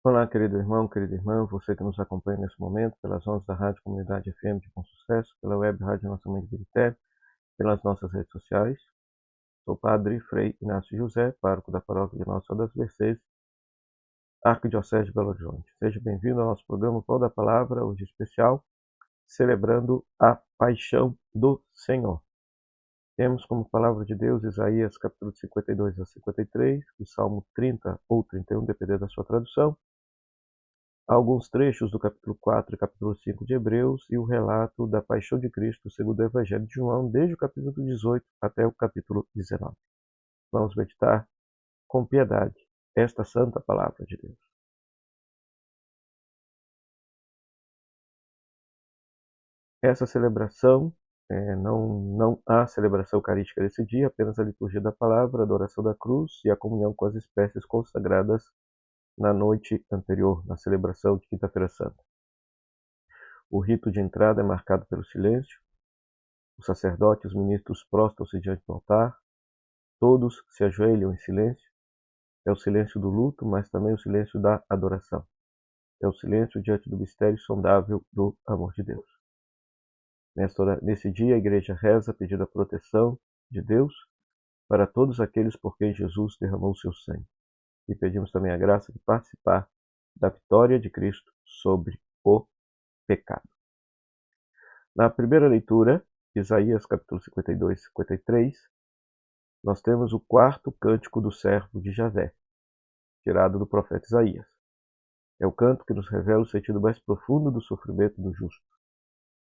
Olá, querido irmão, querida irmã, você que nos acompanha nesse momento pelas ondas da Rádio Comunidade FM de Bom Sucesso, pela web Rádio Nossa Mãe de Birité, pelas nossas redes sociais. Sou o Padre Frei Inácio José, pároco da paróquia de Nossa Senhora das Mercês, Arquidiocese de Belo Horizonte. Seja bem-vindo ao nosso programa Pão da Palavra, hoje especial, celebrando a Paixão do Senhor. Temos como palavra de Deus Isaías capítulo 52 a 53, o Salmo 30 ou 31, dependendo da sua tradução, alguns trechos do capítulo 4 e capítulo 5 de Hebreus e o relato da paixão de Cristo segundo o Evangelho de João, desde o capítulo 18 até o capítulo 19. Vamos meditar com piedade esta santa palavra de Deus. Essa celebração, não há celebração eucarística desse dia, apenas a liturgia da palavra, a adoração da cruz e a comunhão com as espécies consagradas na noite anterior, na celebração de Quinta-feira Santa. O rito de entrada é marcado pelo silêncio. O sacerdote e os ministros prostram-se diante do altar. Todos se ajoelham em silêncio. É o silêncio do luto, mas também o silêncio da adoração. É o silêncio diante do mistério sondável do amor de Deus. Nesse dia, a igreja reza pedindo a proteção de Deus para todos aqueles por quem Jesus derramou seu sangue. E pedimos também a graça de participar da vitória de Cristo sobre o pecado. Na primeira leitura, Isaías capítulo 52 e 53, nós temos o quarto cântico do servo de Javé, tirado do profeta Isaías. É o canto que nos revela o sentido mais profundo do sofrimento do justo.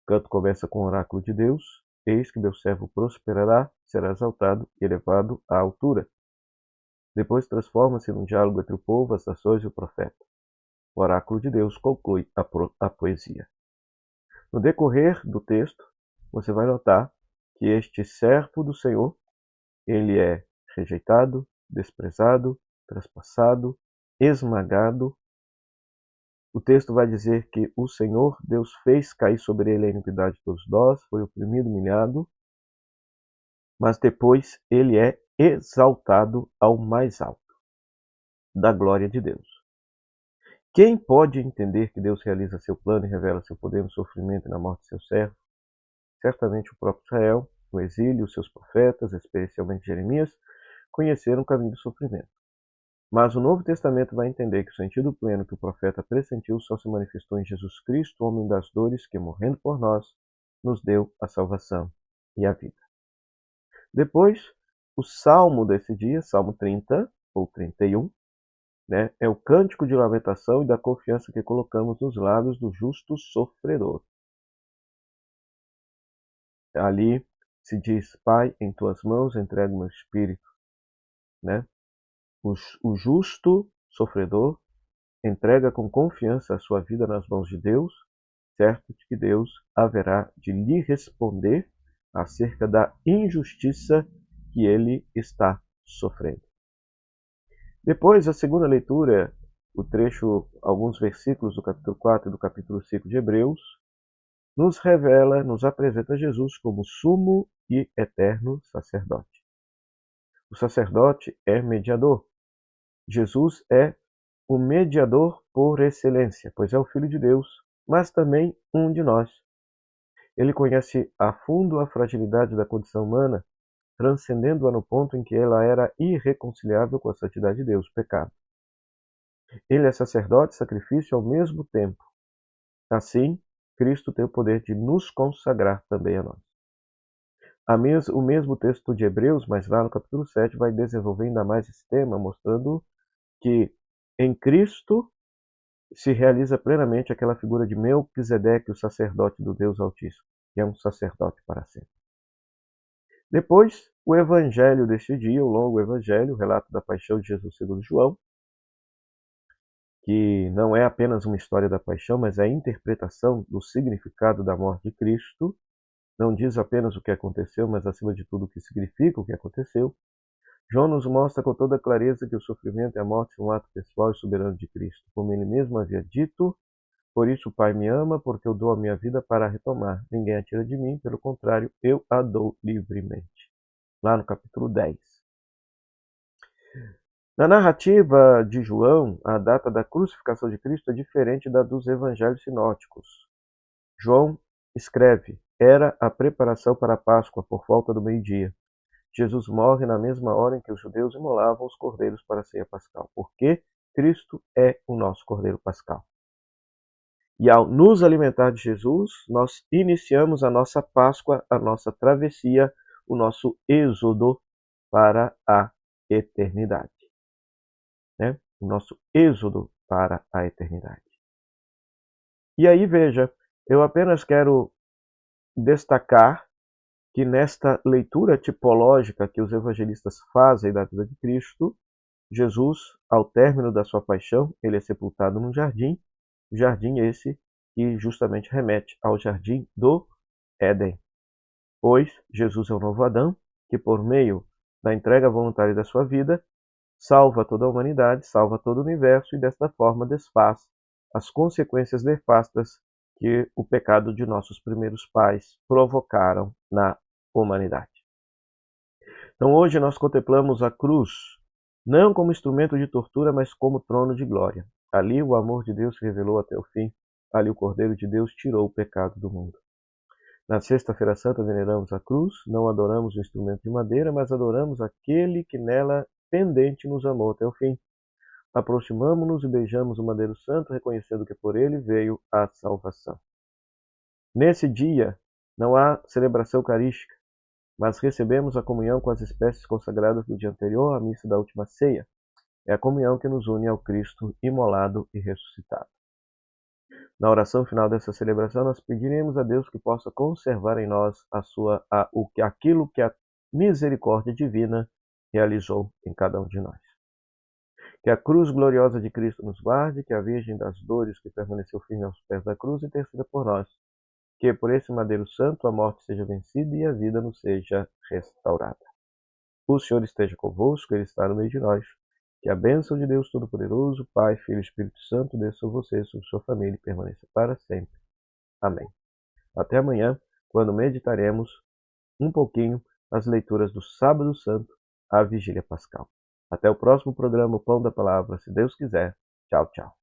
O canto começa com o oráculo de Deus: eis que meu servo prosperará, será exaltado e elevado à altura. Depois transforma-se num diálogo entre o povo, as nações e o profeta. O oráculo de Deus conclui a poesia. No decorrer do texto, você vai notar que este servo do Senhor, ele é rejeitado, desprezado, traspassado, esmagado. O texto vai dizer que o Senhor, Deus, fez cair sobre ele a iniquidade de todos nós, foi oprimido, humilhado, mas depois ele é exaltado ao mais alto da glória de Deus. Quem pode entender que Deus realiza seu plano e revela seu poder no sofrimento e na morte de seu servo? Certamente o próprio Israel, no exílio, os seus profetas, especialmente Jeremias, conheceram o caminho do sofrimento. Mas o Novo Testamento vai entender que o sentido pleno que o profeta pressentiu só se manifestou em Jesus Cristo, homem das dores, que, morrendo por nós, nos deu a salvação e a vida. Depois, o salmo desse dia, Salmo 30 ou 31, é o cântico de lamentação e da confiança que colocamos nos lábios do justo sofredor. Ali se diz: Pai, em tuas mãos entrego meu espírito. O justo sofredor entrega com confiança a sua vida nas mãos de Deus, certo de que Deus haverá de lhe responder acerca da injustiça que ele está sofrendo. Depois, a segunda leitura, o trecho, alguns versículos do capítulo 4 e do capítulo 5 de Hebreus, nos revela, nos apresenta Jesus como sumo e eterno sacerdote. O sacerdote é mediador. Jesus é o mediador por excelência, pois é o Filho de Deus, mas também um de nós. Ele conhece a fundo a fragilidade da condição humana, transcendendo-a no ponto em que ela era irreconciliável com a santidade de Deus, o pecado. Ele é sacerdote e sacrifício ao mesmo tempo. Assim, Cristo tem o poder de nos consagrar também a nós. O mesmo texto de Hebreus, mas lá no capítulo 7, vai desenvolver ainda mais esse tema, mostrando que em Cristo se realiza plenamente aquela figura de Melquisedeque, o sacerdote do Deus Altíssimo, que é um sacerdote para sempre. Depois, o evangelho deste dia, o longo evangelho, o relato da paixão de Jesus segundo João, que não é apenas uma história da paixão, mas é a interpretação do significado da morte de Cristo. Não diz apenas o que aconteceu, mas acima de tudo o que significa o que aconteceu. João nos mostra com toda clareza que o sofrimento e a morte são um ato pessoal e soberano de Cristo. Como ele mesmo havia dito: por isso o Pai me ama, porque eu dou a minha vida para retomar. Ninguém a tira de mim, pelo contrário, eu a dou livremente. Lá no capítulo 10. Na narrativa de João, a data da crucificação de Cristo é diferente da dos evangelhos sinóticos. João escreve: era a preparação para a Páscoa por volta do meio-dia. Jesus morre na mesma hora em que os judeus imolavam os cordeiros para a ceia pascal, porque Cristo é o nosso cordeiro pascal. E ao nos alimentar de Jesus, nós iniciamos a nossa Páscoa, a nossa travessia, o nosso êxodo para a eternidade. Né? O nosso êxodo para a eternidade. E aí, veja, eu apenas quero destacar que nesta leitura tipológica que os evangelistas fazem da vida de Cristo, Jesus, ao término da sua paixão, ele é sepultado num jardim esse que justamente remete ao jardim do Éden. Pois Jesus é o novo Adão, que por meio da entrega voluntária da sua vida, salva toda a humanidade, salva todo o universo e desta forma desfaz as consequências nefastas que o pecado de nossos primeiros pais provocaram na humanidade. Então hoje nós contemplamos a cruz, não como instrumento de tortura, mas como trono de glória. Ali o amor de Deus se revelou até o fim, ali o Cordeiro de Deus tirou o pecado do mundo. Na Sexta-feira Santa veneramos a cruz, não adoramos o instrumento de madeira, mas adoramos aquele que nela pendente nos amou até o fim. Aproximamo-nos e beijamos o madeiro santo, reconhecendo que por ele veio a salvação. Nesse dia não há celebração eucarística, mas recebemos a comunhão com as espécies consagradas do dia anterior à missa da última ceia. É a comunhão que nos une ao Cristo imolado e ressuscitado. Na oração final dessa celebração, nós pediremos a Deus que possa conservar em nós aquilo que a misericórdia divina realizou em cada um de nós. Que a cruz gloriosa de Cristo nos guarde, que a Virgem das Dores, que permaneceu firme aos pés da cruz, interceda por nós. Que por esse madeiro santo a morte seja vencida e a vida nos seja restaurada. O Senhor esteja convosco, Ele está no meio de nós. Que a bênção de Deus Todo-Poderoso, Pai, Filho e Espírito Santo, desça sobre você, sobre sua família e permaneça para sempre. Amém. Até amanhã, quando meditaremos um pouquinho as leituras do Sábado Santo à Vigília Pascal. Até o próximo programa, o Pão da Palavra, se Deus quiser. Tchau, tchau.